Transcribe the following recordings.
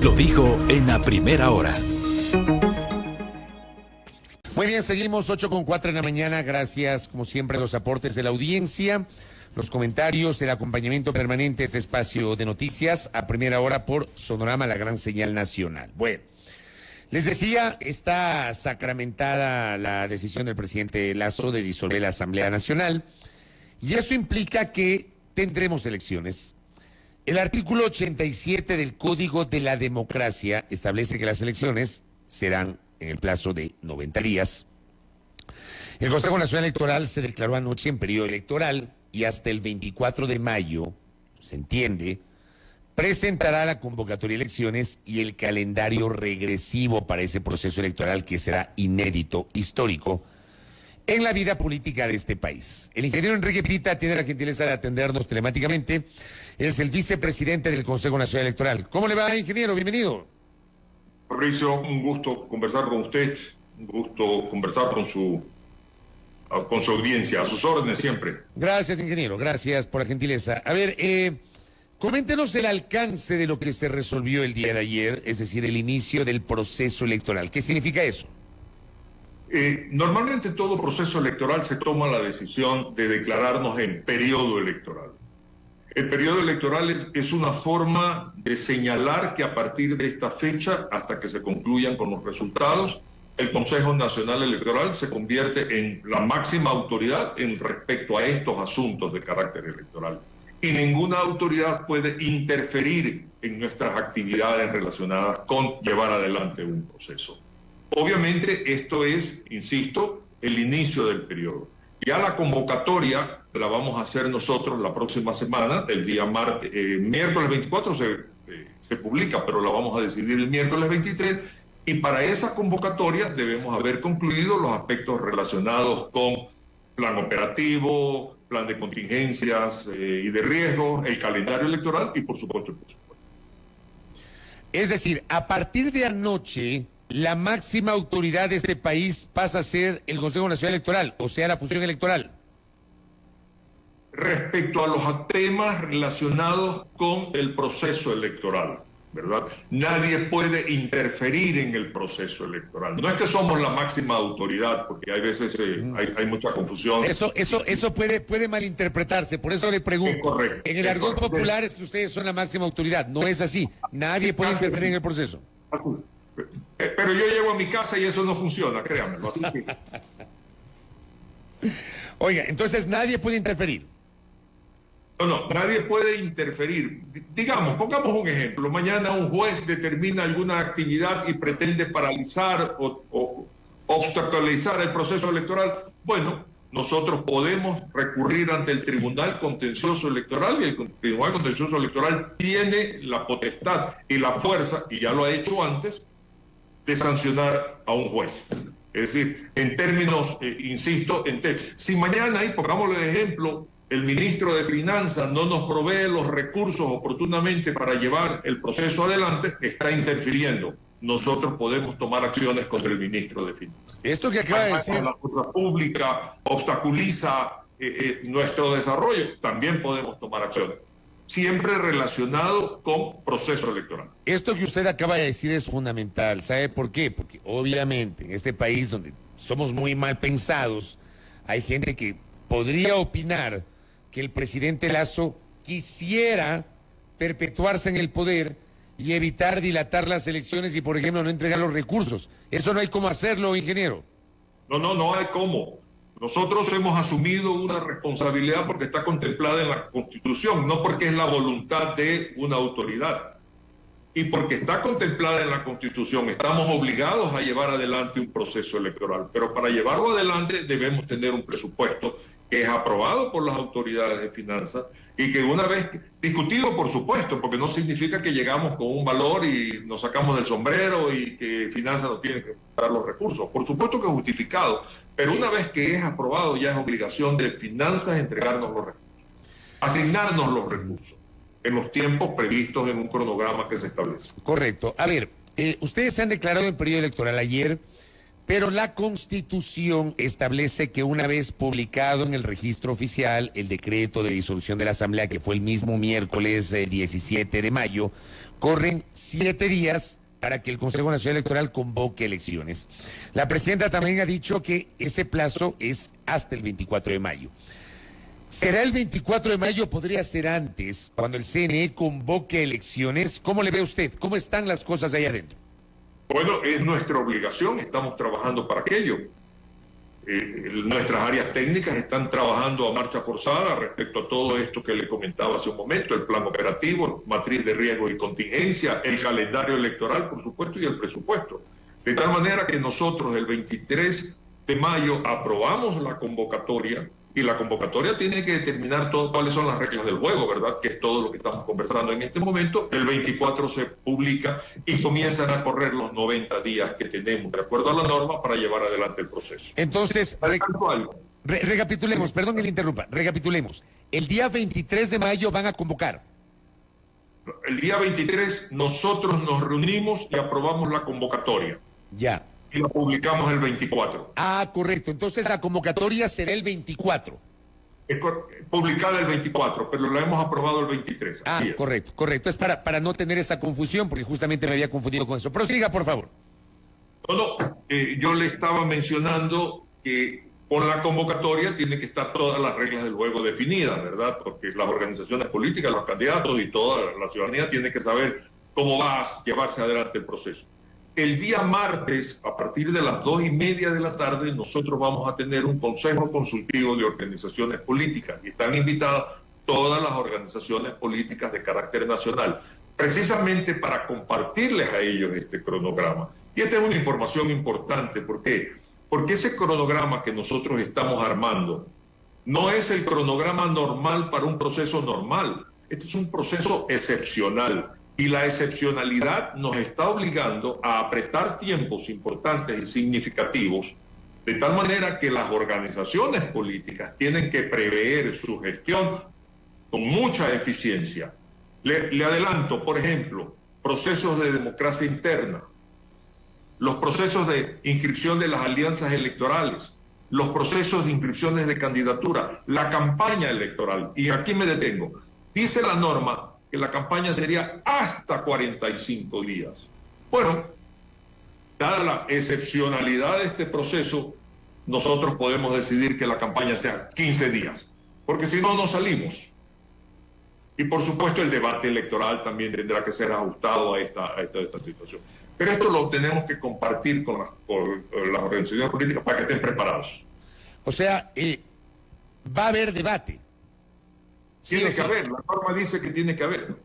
lo dijo en la primera hora. Muy bien, seguimos 8:04 en la mañana. Gracias, como siempre, a los aportes de la audiencia, los comentarios, el acompañamiento permanente a este espacio de noticias a primera hora por Sonorama, la gran señal nacional. Bueno, les decía, está sacramentada la decisión del presidente Lasso de disolver la Asamblea Nacional y eso implica que tendremos elecciones. El artículo 87 del Código de la Democracia establece que las elecciones serán en el plazo de 90 días. El Consejo Nacional Electoral se declaró anoche en periodo electoral y hasta el 24 de mayo, se entiende, presentará la convocatoria de elecciones y el calendario regresivo para ese proceso electoral que será inédito, histórico, en la vida política de este país. El ingeniero Enrique Pita tiene la gentileza de atendernos telemáticamente. Es el vicepresidente del Consejo Nacional Electoral. ¿Cómo le va, ingeniero? Bienvenido. Mauricio, un gusto conversar con usted, un gusto conversar con su audiencia, a sus órdenes siempre. Gracias, ingeniero, gracias por la gentileza. A ver, coméntenos el alcance de lo que se resolvió el día de ayer, es decir, el inicio del proceso electoral. ¿Qué significa eso? Normalmente en todo proceso electoral se toma la decisión de declararnos en periodo electoral. El periodo electoral es una forma de señalar que a partir de esta fecha, hasta que se concluyan con los resultados, el Consejo Nacional Electoral se convierte en la máxima autoridad en respecto a estos asuntos de carácter electoral. Y ninguna autoridad puede interferir en nuestras actividades relacionadas con llevar adelante un proceso. Obviamente esto es, insisto, el inicio del periodo. Ya la convocatoria la vamos a hacer nosotros la próxima semana, el día miércoles 24 se publica, pero la vamos a decidir el miércoles 23, y para esa convocatoria debemos haber concluido los aspectos relacionados con plan operativo, plan de contingencias y de riesgos, el calendario electoral y por supuesto el presupuesto. Es decir, a partir de anoche, la máxima autoridad de este país pasa a ser el Consejo Nacional Electoral, o sea, la función electoral. Respecto a los temas relacionados con el proceso electoral, ¿verdad? Nadie puede interferir en el proceso electoral. No es que somos la máxima autoridad, porque hay veces hay mucha confusión. Eso puede malinterpretarse, por eso le pregunto. Es correcto, en el argot popular es que ustedes son la máxima autoridad, no es así. Nadie puede interferir en el proceso. Así. Pero yo llego a mi casa y eso no funciona, créanmelo. Así que... Oiga, entonces nadie puede interferir. No, nadie puede interferir. Digamos, pongamos un ejemplo. Mañana un juez determina alguna actividad y pretende paralizar o obstaculizar el proceso electoral. Bueno, nosotros podemos recurrir ante el Tribunal Contencioso Electoral y el Tribunal Contencioso Electoral tiene la potestad y la fuerza, y ya lo ha hecho antes, de sancionar a un juez. Es decir, en términos, insisto, si mañana, y pongámosle de ejemplo, el ministro de Finanzas no nos provee los recursos oportunamente para llevar el proceso adelante, está interfiriendo. Nosotros podemos tomar acciones contra el ministro de Finanzas. Esto que acaba de decir... La fuerza pública obstaculiza nuestro desarrollo, también podemos tomar acciones. Siempre relacionado con proceso electoral. Esto que usted acaba de decir es fundamental. ¿Sabe por qué? Porque obviamente en este país donde somos muy mal pensados, hay gente que podría opinar que el presidente Lasso quisiera perpetuarse en el poder y evitar dilatar las elecciones y, por ejemplo, no entregar los recursos. Eso no hay cómo hacerlo, ingeniero. No hay cómo. Nosotros hemos asumido una responsabilidad porque está contemplada en la Constitución, no porque es la voluntad de una autoridad. Y porque está contemplada en la Constitución, estamos obligados a llevar adelante un proceso electoral. Pero para llevarlo adelante debemos tener un presupuesto que es aprobado por las autoridades de finanzas y que una vez discutido, por supuesto, porque no significa que llegamos con un valor y nos sacamos del sombrero y que finanzas nos tiene que dar los recursos. Por supuesto que es justificado, pero una vez que es aprobado ya es obligación de finanzas entregarnos los recursos, asignarnos los recursos en los tiempos previstos en un cronograma que se establece. Correcto. A ver, ustedes se han declarado en periodo electoral. Ayer Pero la Constitución establece que una vez publicado en el registro oficial el decreto de disolución de la Asamblea, que fue el mismo miércoles 17 de mayo, corren 7 días para que el Consejo Nacional Electoral convoque elecciones. La presidenta también ha dicho que ese plazo es hasta el 24 de mayo. ¿Será el 24 de mayo? ¿Podría ser antes, cuando el CNE convoque elecciones? ¿Cómo le ve usted? ¿Cómo están las cosas ahí adentro? Bueno, es nuestra obligación, estamos trabajando para aquello. Nuestras áreas técnicas están trabajando a marcha forzada respecto a todo esto que le comentaba hace un momento, el plan operativo, matriz de riesgo y contingencia, el calendario electoral, por supuesto, y el presupuesto. De tal manera que nosotros el 23 de mayo aprobamos la convocatoria, y la convocatoria tiene que determinar cuáles son las reglas del juego, ¿verdad? Que es todo lo que estamos conversando en este momento. El 24 se publica y comienzan a correr los 90 días que tenemos, de acuerdo a la norma, para llevar adelante el proceso. Entonces, recapitulemos, perdón que le interrumpa, recapitulemos. El día 23 de mayo van a convocar. El día 23 nosotros nos reunimos y aprobamos la convocatoria. Ya. Y la publicamos el 24. Ah, correcto. Entonces la convocatoria será el 24. Es publicada el 24, pero la hemos aprobado el 23. Ah, correcto, correcto. Es para no tener esa confusión, porque justamente me había confundido con eso. Prosiga, por favor. Yo le estaba mencionando que con la convocatoria tienen que estar todas las reglas del juego definidas, ¿verdad? Porque las organizaciones políticas, los candidatos y toda la ciudadanía tiene que saber cómo va a llevarse adelante el proceso. El día martes, a partir de las 2:30 de la tarde, nosotros vamos a tener un consejo consultivo de organizaciones políticas y están invitadas todas las organizaciones políticas de carácter nacional, precisamente para compartirles a ellos este cronograma. Y esta es una información importante. ¿Por qué? Porque ese cronograma que nosotros estamos armando no es el cronograma normal para un proceso normal. Este es un proceso excepcional. Y la excepcionalidad nos está obligando a apretar tiempos importantes y significativos, de tal manera que las organizaciones políticas tienen que prever su gestión con mucha eficiencia. Le adelanto, por ejemplo, procesos de democracia interna, los procesos de inscripción de las alianzas electorales, los procesos de inscripciones de candidatura, la campaña electoral. Y aquí me detengo. Dice la norma que la campaña sería hasta 45 días. Bueno, dada la excepcionalidad de este proceso, nosotros podemos decidir que la campaña sea 15 días, porque si no, no salimos. Y por supuesto el debate electoral también tendrá que ser ajustado a esta situación. Pero esto lo tenemos que compartir con las organizaciones políticas para que estén preparados. O sea, va a haber debate. Tiene que haber, la norma dice que tiene que haber.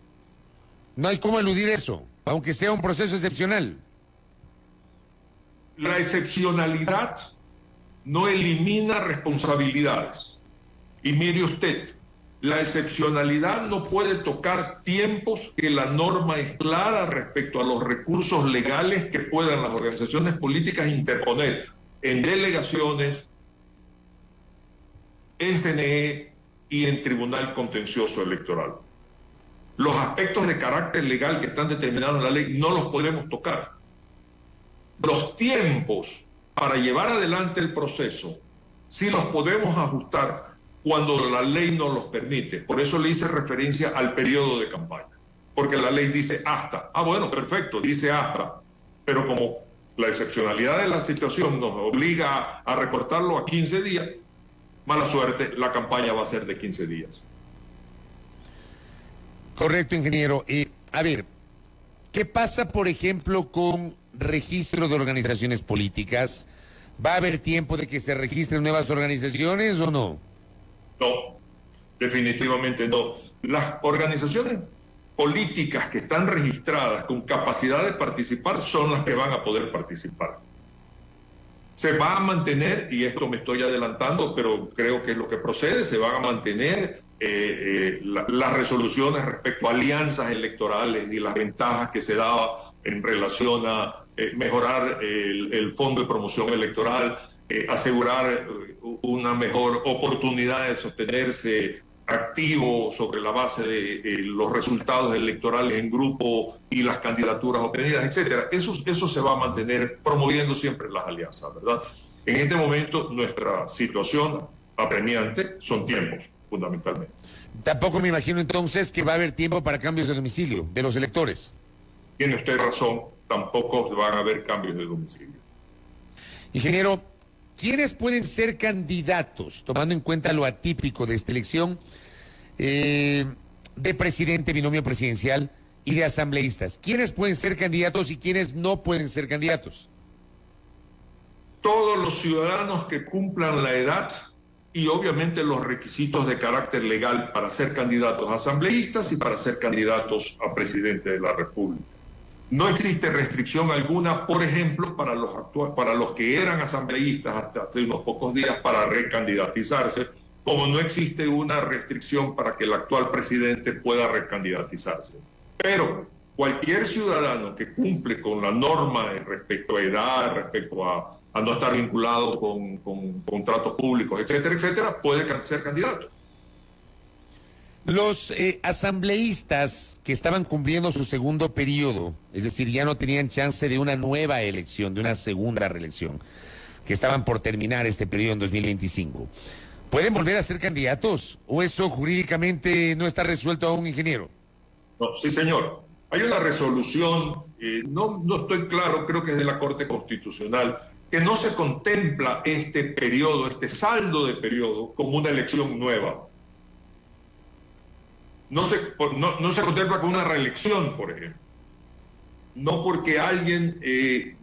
No hay cómo eludir eso, aunque sea un proceso excepcional. La excepcionalidad no elimina responsabilidades. Y mire usted, la excepcionalidad no puede tocar tiempos que la norma es clara respecto a los recursos legales que puedan las organizaciones políticas interponer en delegaciones, en CNE y en Tribunal Contencioso Electoral. Los aspectos de carácter legal que están determinados en la ley no los podemos tocar. Los tiempos para llevar adelante el proceso sí los podemos ajustar cuando la ley nos los permite. Por eso le hice referencia al periodo de campaña, porque la ley dice hasta. Ah, bueno, perfecto, dice hasta. Pero como la excepcionalidad de la situación nos obliga a recortarlo a 15 días, mala suerte, la campaña va a ser de 15 días. Correcto, ingeniero. A ver, ¿qué pasa, por ejemplo, con registro de organizaciones políticas? ¿Va a haber tiempo de que se registren nuevas organizaciones o no? No, definitivamente no. Las organizaciones políticas que están registradas con capacidad de participar son las que van a poder participar. Se va a mantener, y esto me estoy adelantando, pero creo que es lo que procede, se van a mantener las resoluciones respecto a alianzas electorales y las ventajas que se daba en relación a mejorar el fondo de promoción electoral, asegurar una mejor oportunidad de sostenerse activo sobre la base de los resultados electorales en grupo y las candidaturas obtenidas, etcétera. Eso se va a mantener promoviendo siempre las alianzas, ¿verdad? En este momento nuestra situación apremiante son tiempos, fundamentalmente. Tampoco me imagino entonces que va a haber tiempo para cambios de domicilio de los electores. Tiene usted razón, tampoco van a haber cambios de domicilio. Ingeniero, ¿quiénes pueden ser candidatos, tomando en cuenta lo atípico de esta elección, de presidente, binomio presidencial y de asambleístas? ¿Quiénes pueden ser candidatos y quiénes no pueden ser candidatos? Todos los ciudadanos que cumplan la edad y obviamente los requisitos de carácter legal para ser candidatos a asambleístas y para ser candidatos a presidente de la República. No existe restricción alguna, por ejemplo, para los que eran asambleístas hasta hace unos pocos días para recandidatizarse, como no existe una restricción para que el actual presidente pueda recandidatizarse. Pero cualquier ciudadano que cumple con la norma respecto a edad, respecto a no estar vinculado con contratos públicos, etcétera, etcétera, puede ser candidato. Los asambleístas que estaban cumpliendo su segundo periodo, es decir, ya no tenían chance de una nueva elección, de una segunda reelección, que estaban por terminar este periodo en 2025, ¿pueden volver a ser candidatos? ¿O eso jurídicamente no está resuelto aún, ingeniero? No, sí, señor. Hay una resolución, no estoy claro, creo que es de la Corte Constitucional, que no se contempla este periodo, este saldo de periodo, como una elección nueva. No se contempla como una reelección, por ejemplo. No porque alguien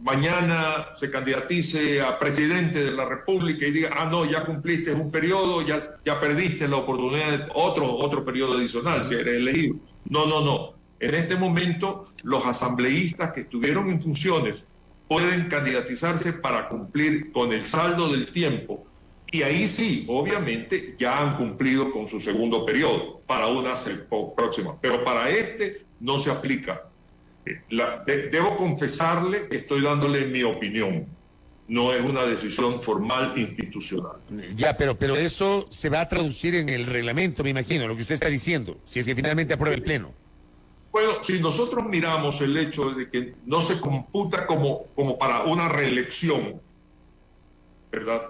mañana se candidatice a presidente de la República y diga, no, ya cumpliste un periodo, ya perdiste la oportunidad de otro periodo adicional si eres elegido. No. En este momento, los asambleístas que estuvieron en funciones pueden candidatizarse para cumplir con el saldo del tiempo. Y ahí sí, obviamente, ya han cumplido con su segundo periodo para una próxima. Pero para este no se aplica. Debo confesarle que estoy dándole mi opinión. No es una decisión formal institucional. Ya, pero eso se va a traducir en el reglamento, me imagino, lo que usted está diciendo, si es que finalmente aprueba el Pleno. Bueno, si nosotros miramos el hecho de que no se computa como para una reelección, ¿verdad?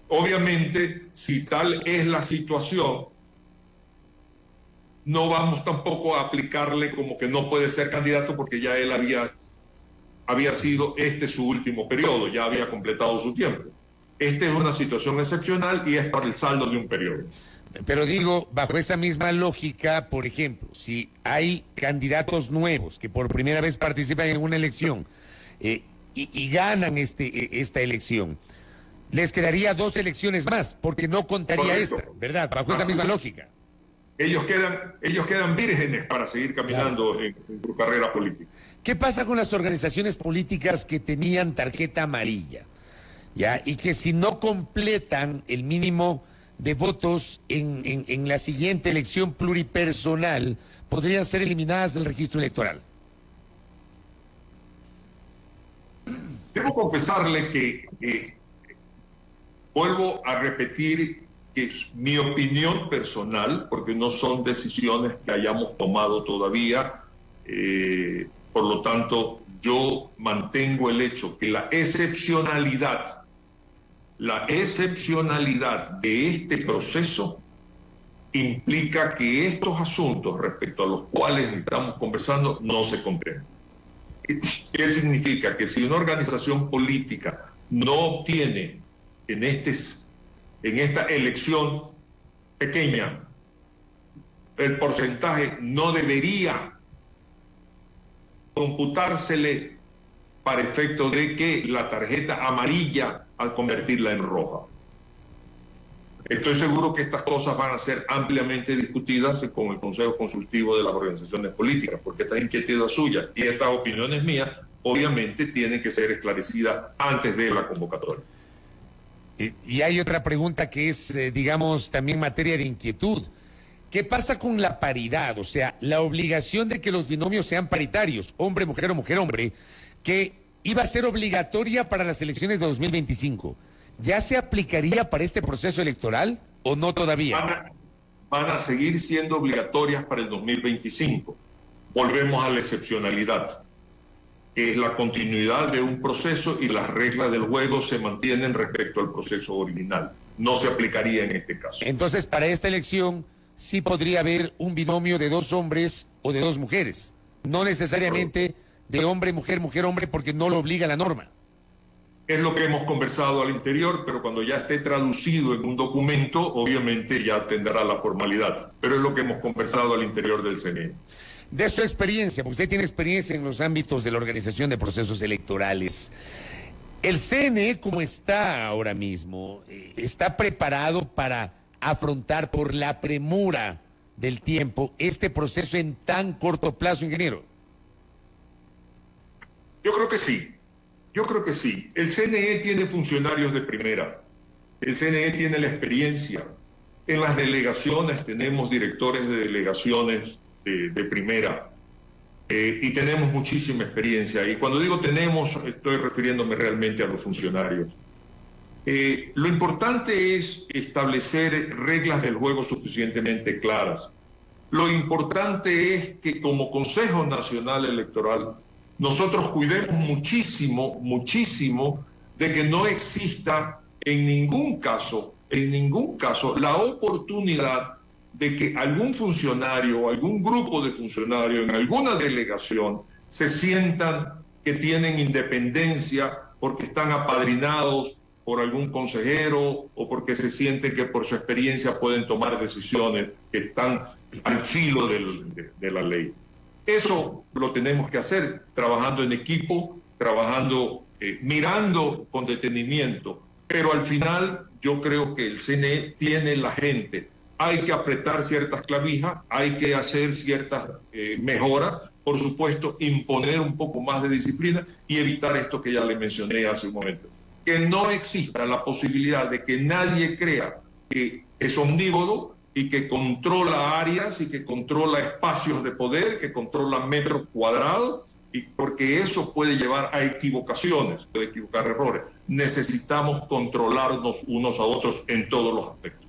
Obviamente, si tal es la situación, no vamos tampoco a aplicarle como que no puede ser candidato porque ya él había sido su último periodo, ya había completado su tiempo. Esta es una situación excepcional y es para el saldo de un periodo. Pero digo, bajo esa misma lógica, por ejemplo, si hay candidatos nuevos que por primera vez participan en una elección y ganan esta elección, les quedaría 2 elecciones más, porque no contaría esta, ¿verdad? Bajo esa misma lógica. Ellos quedan vírgenes para seguir caminando, claro, en su carrera política. ¿Qué pasa con las organizaciones políticas que tenían tarjeta amarilla? ¿Ya? Y que si no completan el mínimo de votos en la siguiente elección pluripersonal, podrían ser eliminadas del registro electoral. Debo confesarle que vuelvo a repetir que es mi opinión personal, porque no son decisiones que hayamos tomado todavía, por lo tanto yo mantengo el hecho que la excepcionalidad de este proceso implica que estos asuntos respecto a los cuales estamos conversando no se contemplan. ¿Qué significa? Que si una organización política no obtiene en esta elección pequeña el porcentaje, no debería computársele para efecto de que la tarjeta amarilla al convertirla en roja. Estoy seguro que estas cosas van a ser ampliamente discutidas con el Consejo Consultivo de las Organizaciones Políticas, porque esta inquietud es suya y estas opiniones mías obviamente tienen que ser esclarecidas antes de la convocatoria. Y hay otra pregunta que es, digamos, también materia de inquietud. ¿Qué pasa con la paridad? O sea, la obligación de que los binomios sean paritarios, hombre-mujer o mujer-hombre, que iba a ser obligatoria para las elecciones de 2025. ¿Ya se aplicaría para este proceso electoral o no todavía? van a seguir siendo obligatorias para el 2025. Volvemos a la excepcionalidad, que es la continuidad de un proceso y las reglas del juego se mantienen respecto al proceso original. No se aplicaría en este caso. Entonces, para esta elección sí podría haber un binomio de 2 hombres o de 2 mujeres, no necesariamente de hombre, mujer, mujer, hombre, porque no lo obliga la norma. Es lo que hemos conversado al interior, pero cuando ya esté traducido en un documento, obviamente ya tendrá la formalidad. Pero es lo que hemos conversado al interior del CNE. De su experiencia, porque usted tiene experiencia en los ámbitos de la organización de procesos electorales, ¿el CNE como está ahora mismo, está preparado para afrontar por la premura del tiempo este proceso en tan corto plazo, ingeniero? Yo creo que sí. Yo creo que sí. El CNE tiene funcionarios de primera. El CNE tiene la experiencia. En las delegaciones tenemos directores de delegaciones de primera. Y tenemos muchísima experiencia. Y cuando digo tenemos, estoy refiriéndome realmente a los funcionarios. Lo importante es establecer reglas del juego suficientemente claras. Lo importante es que como Consejo Nacional Electoral nosotros cuidemos muchísimo, muchísimo de que no exista en ningún caso, la oportunidad de que algún funcionario o algún grupo de funcionarios en alguna delegación se sientan que tienen independencia porque están apadrinados por algún consejero o porque se sienten que por su experiencia pueden tomar decisiones que están al filo de la ley. Eso lo tenemos que hacer trabajando en equipo, trabajando, mirando con detenimiento, pero al final yo creo que el CNE tiene la gente. Hay que apretar ciertas clavijas, hay que hacer ciertas mejoras, por supuesto, imponer un poco más de disciplina y evitar esto que ya le mencioné hace un momento. Que no exista la posibilidad de que nadie crea que es omnívodo y que controla áreas y que controla espacios de poder, que controla metros cuadrados, y porque eso puede llevar a equivocaciones, puede equivocar errores. Necesitamos controlarnos unos a otros en todos los aspectos.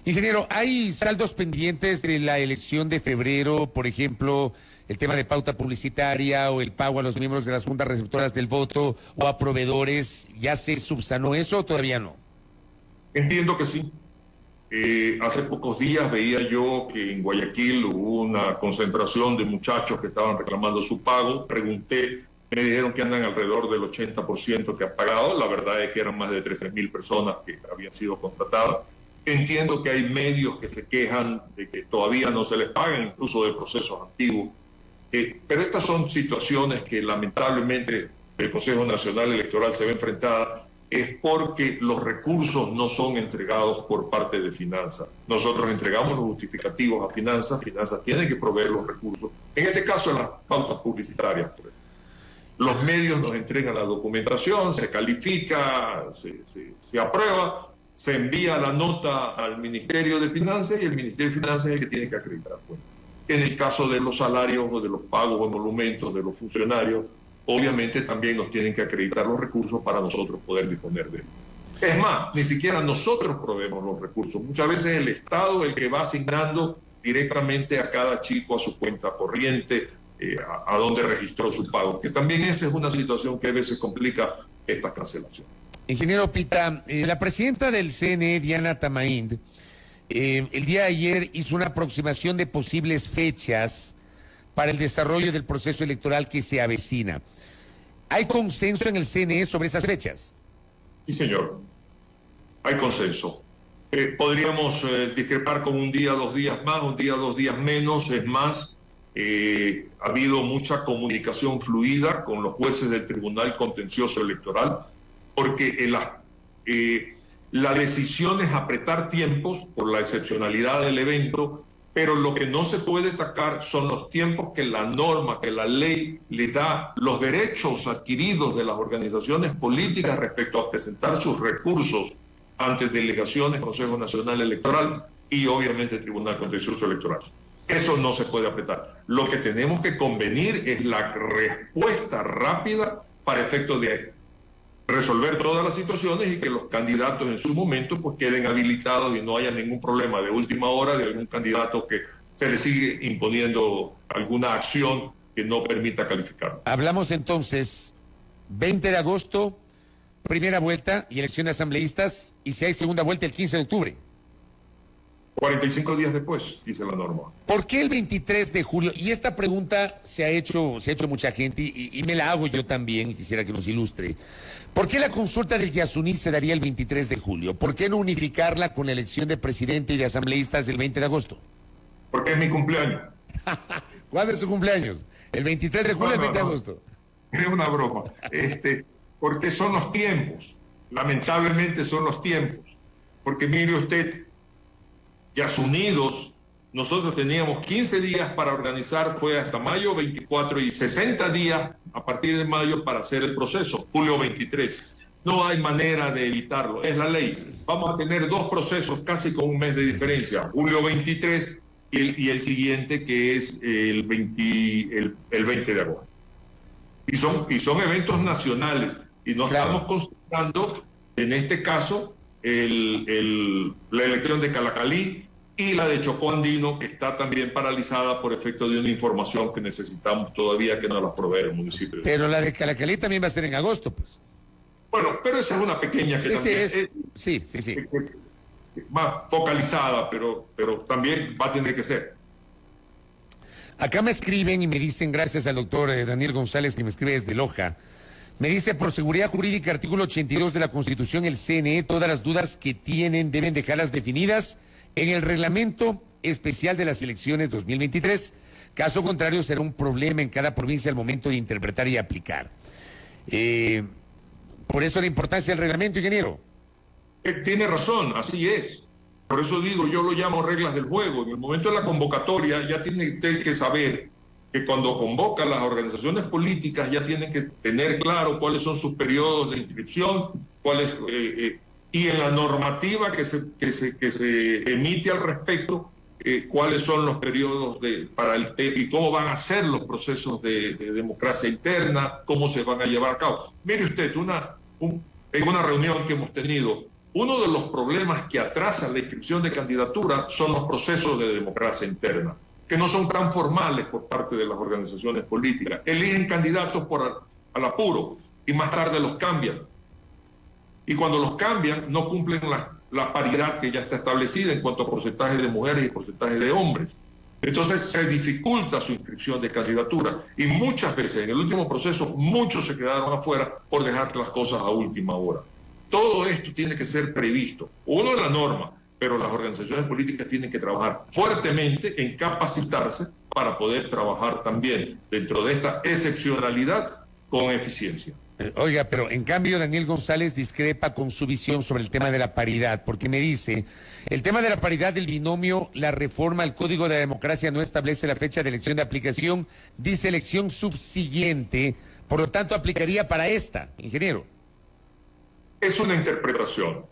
Ingeniero, ¿hay saldos pendientes de la elección de febrero, por ejemplo, el tema de pauta publicitaria o el pago a los miembros de las juntas receptoras del voto o a proveedores? ¿Ya se subsanó eso o todavía no? Entiendo que sí. Hace pocos días veía yo que en Guayaquil hubo una concentración de muchachos que estaban reclamando su pago. Pregunté, me dijeron que andan alrededor del 80% que han pagado. La verdad es que eran más de 13.000 personas que habían sido contratadas. Entiendo que hay medios que se quejan de que todavía no se les pagan, incluso de procesos antiguos. Pero estas son situaciones que lamentablemente el Consejo Nacional Electoral se ve enfrentada, es porque los recursos no son entregados por parte de Finanzas. Nosotros entregamos los justificativos a Finanzas, Finanzas tiene que proveer los recursos. En este caso, las pautas publicitarias. Los medios nos entregan la documentación, se califica, se aprueba, se envía la nota al Ministerio de Finanzas y el Ministerio de Finanzas es el que tiene que acreditar. Bueno, en el caso de los salarios o de los pagos o emolumentos de los funcionarios, obviamente también nos tienen que acreditar los recursos para nosotros poder disponer de ellos. Es más, ni siquiera nosotros proveemos los recursos. Muchas veces el Estado es el que va asignando directamente a cada chico a su cuenta corriente, a donde registró su pago, que también esa es una situación que a veces complica esta cancelación. Ingeniero Pita, la presidenta del CNE, Diana Tamaínd, el día de ayer hizo una aproximación de posibles fechas para el desarrollo del proceso electoral que se avecina. ¿Hay consenso en el CNE sobre esas fechas? Sí, señor. Hay consenso. Podríamos discrepar con un día, 2 días más, un día, 2 días menos. Es más, ha habido mucha comunicación fluida con los jueces del Tribunal Contencioso Electoral, porque la decisión es apretar tiempos por la excepcionalidad del evento, pero lo que no se puede atacar son los tiempos que la norma, que la ley le da, los derechos adquiridos de las organizaciones políticas respecto a presentar sus recursos ante delegaciones, Consejo Nacional Electoral y obviamente Tribunal Contencioso Electoral. Eso no se puede apretar. Lo que tenemos que convenir es la respuesta rápida para efectos de resolver todas las situaciones y que los candidatos en su momento pues queden habilitados y no haya ningún problema de última hora de algún candidato que se le sigue imponiendo alguna acción que no permita calificar. Hablamos entonces 20 de agosto, primera vuelta y elección de asambleístas, y si hay segunda vuelta el 15 de octubre. 45 días después, dice la norma. ¿Por qué el 23 de julio? Y esta pregunta se ha hecho mucha gente y me la hago yo también, y quisiera que nos ilustre. ¿Por qué la consulta del Yasuní se daría el 23 de julio? ¿Por qué no unificarla con la elección de presidente y de asambleístas el 20 de agosto? Porque es mi cumpleaños. ¿Cuándo es su cumpleaños? ¿El 23 de julio o el 20 de agosto? Es una broma. Porque son los tiempos. Lamentablemente son los tiempos. Porque mire usted, Yasunidos, nosotros teníamos 15 días para organizar, fue hasta mayo 24 y 60 días a partir de mayo para hacer el proceso, julio 23. No hay manera de evitarlo, es la ley. Vamos a tener dos procesos casi con un mes de diferencia, julio 23 y el siguiente que es el 20 de agosto. Y son eventos nacionales y nos estamos concentrando en este caso la elección de Calacalí y la de Chocó Andino, que está también paralizada por efecto de una información que necesitamos todavía que nos la provee el municipio. Pero la de Calacalí también va a ser en agosto, pues. Bueno, pero esa es una pequeña que sí, también más focalizada, pero también va a tener que ser. Acá me escriben y me dicen, gracias al doctor Daniel González, que me escribe desde Loja, me dice, por seguridad jurídica, artículo 82 de la Constitución, el CNE, todas las dudas que tienen deben dejarlas definidas en el reglamento especial de las elecciones 2023. Caso contrario, será un problema en cada provincia al momento de interpretar y aplicar. Por eso la importancia del reglamento, ingeniero. Tiene razón, así es. Por eso digo, yo lo llamo reglas del juego. En el momento de la convocatoria ya tiene usted que saber que cuando convoca las organizaciones políticas ya tienen que tener claro cuáles son sus periodos de inscripción, y en la normativa que se emite al respecto, cuáles son los periodos y cómo van a ser los procesos de democracia interna, cómo se van a llevar a cabo. Mire usted, en una reunión que hemos tenido, uno de los problemas que atrasan la inscripción de candidatura son los procesos de democracia interna, que no son tan formales por parte de las organizaciones políticas. Eligen candidatos al apuro y más tarde los cambian. Y cuando los cambian, no cumplen la paridad que ya está establecida en cuanto a porcentaje de mujeres y porcentaje de hombres. Entonces se dificulta su inscripción de candidatura y muchas veces en el último proceso muchos se quedaron afuera por dejar las cosas a última hora. Todo esto tiene que ser previsto. Uno es la norma, pero las organizaciones políticas tienen que trabajar fuertemente en capacitarse para poder trabajar también dentro de esta excepcionalidad con eficiencia. Oiga, pero en cambio Daniel González discrepa con su visión sobre el tema de la paridad, porque me dice, el tema de la paridad del binomio, la reforma al Código de la Democracia no establece la fecha de elección de aplicación, dice elección subsiguiente, por lo tanto aplicaría para esta, ingeniero. Es una interpretación.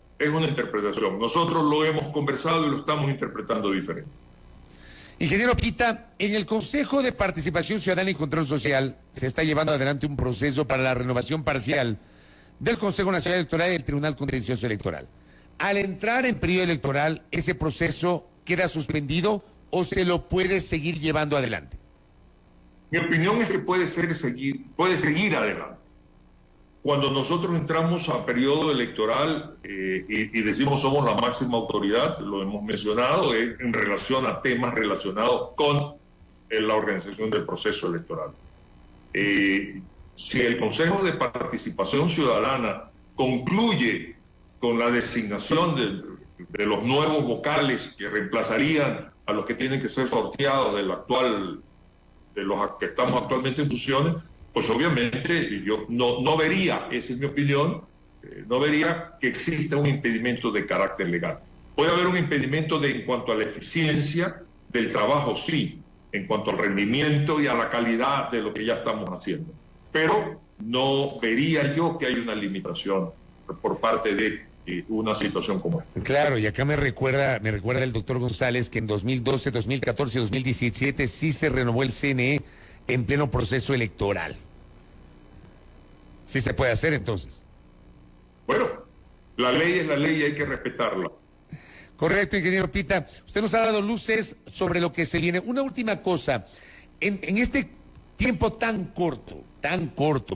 Nosotros lo hemos conversado y lo estamos interpretando diferente. Ingeniero Pita, en el Consejo de Participación Ciudadana y Control Social se está llevando adelante un proceso para la renovación parcial del Consejo Nacional Electoral y el Tribunal Contencioso Electoral. Al entrar en periodo electoral, ¿ese proceso queda suspendido o se lo puede seguir llevando adelante? Mi opinión es que puede seguir adelante. Cuando nosotros entramos a periodo electoral y decimos somos la máxima autoridad, lo hemos mencionado, es en relación a temas relacionados con la organización del proceso electoral. Si el Consejo de Participación Ciudadana concluye con la designación de los nuevos vocales que reemplazarían a los que tienen que ser sorteados de los que estamos actualmente en funciones, pues obviamente yo no vería, esa es mi opinión, no vería que exista un impedimento de carácter legal. Puede haber un impedimento en cuanto a la eficiencia del trabajo, sí, en cuanto al rendimiento y a la calidad de lo que ya estamos haciendo. Pero no vería yo que hay una limitación por parte de una situación como esta. Claro, y acá me recuerda el doctor González que en 2012, 2014 y 2017 sí se renovó el CNE en pleno proceso electoral. Sí se puede hacer entonces. Bueno, la ley es la ley y hay que respetarla. Correcto, ingeniero Pita. Usted nos ha dado luces sobre lo que se viene. Una última cosa. En este tiempo tan corto,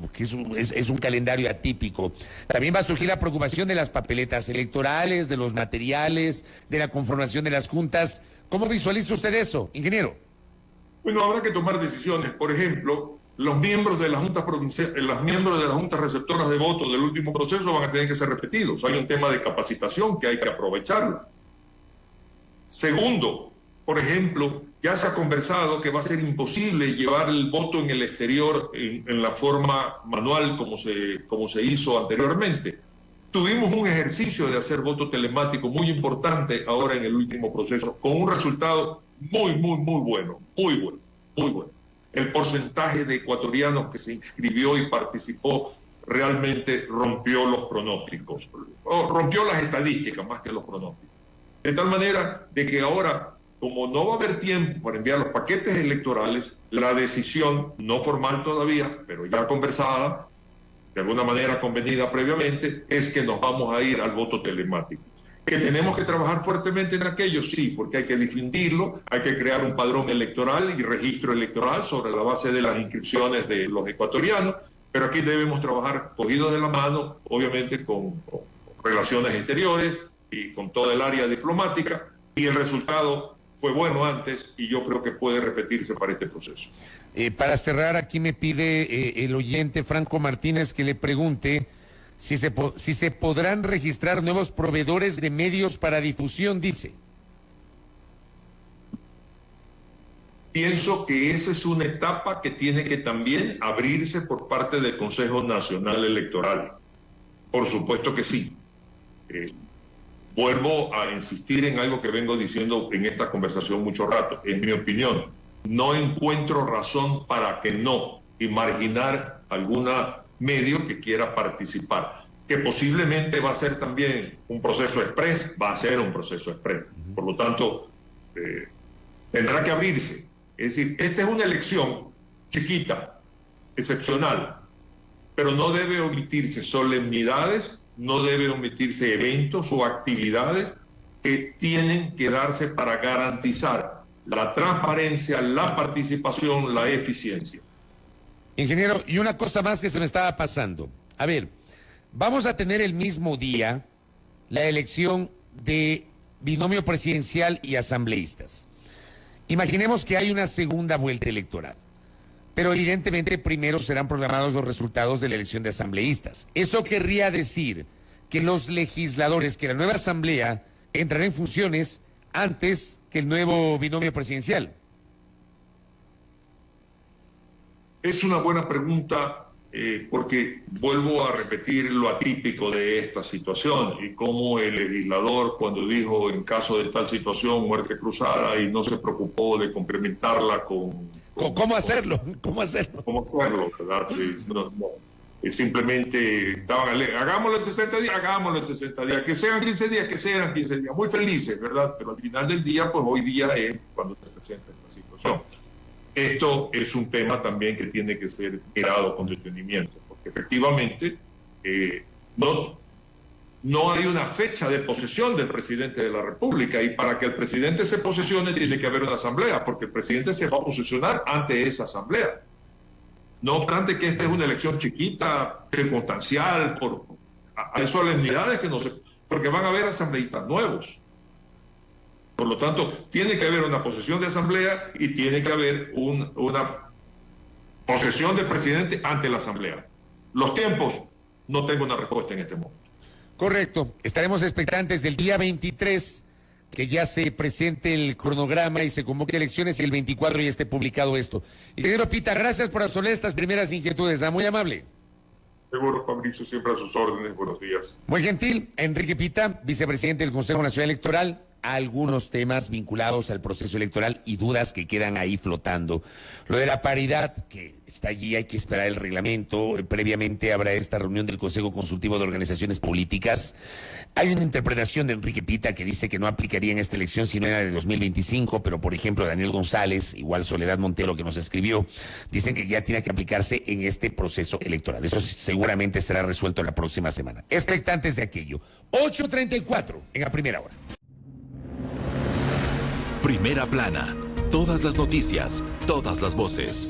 porque es un calendario atípico, también va a surgir la preocupación de las papeletas electorales, de los materiales, de la conformación de las juntas. ¿Cómo visualiza usted eso, ingeniero? Bueno, habrá que tomar decisiones. Por ejemplo, los miembros de las juntas provinciales, los miembros de las juntas receptoras de votos del último proceso van a tener que ser repetidos. Hay un tema de capacitación que hay que aprovecharlo. Segundo, por ejemplo, ya se ha conversado que va a ser imposible llevar el voto en el exterior en la forma manual como se hizo anteriormente. Tuvimos un ejercicio de hacer voto telemático muy importante ahora en el último proceso, con un resultado muy bueno. El porcentaje de ecuatorianos que se inscribió y participó realmente rompió los pronósticos, o rompió las estadísticas más que los pronósticos. De tal manera de que ahora, como no va a haber tiempo para enviar los paquetes electorales, la decisión, no formal todavía, pero ya conversada, de alguna manera convenida previamente, es que nos vamos a ir al voto telemático. ¿Que tenemos que trabajar fuertemente en aquello? Sí, porque hay que difundirlo, hay que crear un padrón electoral y registro electoral sobre la base de las inscripciones de los ecuatorianos, pero aquí debemos trabajar cogidos de la mano, obviamente con relaciones exteriores y con toda el área diplomática, y el resultado fue bueno antes y yo creo que puede repetirse para este proceso. Para cerrar, aquí me pide el oyente Franco Martínez que le pregunte si se podrán registrar nuevos proveedores de medios para difusión, dice. Pienso que esa es una etapa que tiene que también abrirse por parte del Consejo Nacional Electoral. Por supuesto que sí. Vuelvo a insistir en algo que vengo diciendo en esta conversación mucho rato. En mi opinión, no encuentro razón para que no y marginar alguna medio que quiera participar. Que posiblemente va a ser también un proceso express, va a ser un proceso express. Por lo tanto, tendrá que abrirse. Es decir, esta es una elección chiquita, excepcional, pero no debe omitirse solemnidades, no debe omitirse eventos o actividades que tienen que darse para garantizar la transparencia, la participación, la eficiencia. Ingeniero, y una cosa más que se me estaba pasando. A ver, vamos a tener el mismo día la elección de binomio presidencial y asambleístas. Imaginemos que hay una segunda vuelta electoral, pero evidentemente primero serán programados los resultados de la elección de asambleístas. Eso querría decir que los legisladores, que la nueva asamblea entrará en funciones antes que el nuevo binomio presidencial. Es una buena pregunta porque vuelvo a repetir lo atípico de esta situación y cómo el legislador, cuando dijo en caso de tal situación muerte cruzada y no se preocupó de complementarla con ¿Cómo hacerlo? ¿Cómo hacerlo? ¿Cómo hacerlo? ¿Verdad? Simplemente estaban hagámoslo en 60 días, hagámoslo en 60 días, que sean 15 días, que sean 15 días, muy felices, ¿verdad? Pero al final del día, pues hoy día es cuando se presenta esta situación. Esto es un tema también que tiene que ser mirado con detenimiento, porque efectivamente no hay una fecha de posesión del presidente de la República, y para que el presidente se posesione tiene que haber una asamblea, porque el presidente se va a posesionar ante esa asamblea. No obstante que esta es una elección chiquita, circunstancial, hay solemnidades que no se... porque van a haber asambleístas nuevos. Por lo tanto, tiene que haber una posesión de asamblea y tiene que haber una posesión del presidente ante la asamblea. Los tiempos, no tengo una respuesta en este momento. Correcto. Estaremos expectantes del día 23, que ya se presente el cronograma y se convoque elecciones, y el 24 ya esté publicado esto. Ingeniero Pita, gracias por resolver estas primeras inquietudes. Muy amable. Seguro, Fabricio, siempre a sus órdenes. Buenos días. Muy gentil. Enrique Pita, vicepresidente del Consejo Nacional Electoral. algunos temas vinculados al proceso electoral y dudas que quedan ahí flotando. Lo de la paridad, que está allí, hay que esperar el reglamento. Previamente habrá esta reunión del Consejo Consultivo de Organizaciones Políticas. Hay una interpretación de Enrique Pita que dice que no aplicaría en esta elección si no era de 2025, pero por ejemplo Daniel González, igual Soledad Montero que nos escribió, dicen que ya tiene que aplicarse en este proceso electoral. Eso seguramente será resuelto la próxima semana. Expectantes de aquello. 8:34 en la primera hora. Primera plana. Todas las noticias, todas las voces.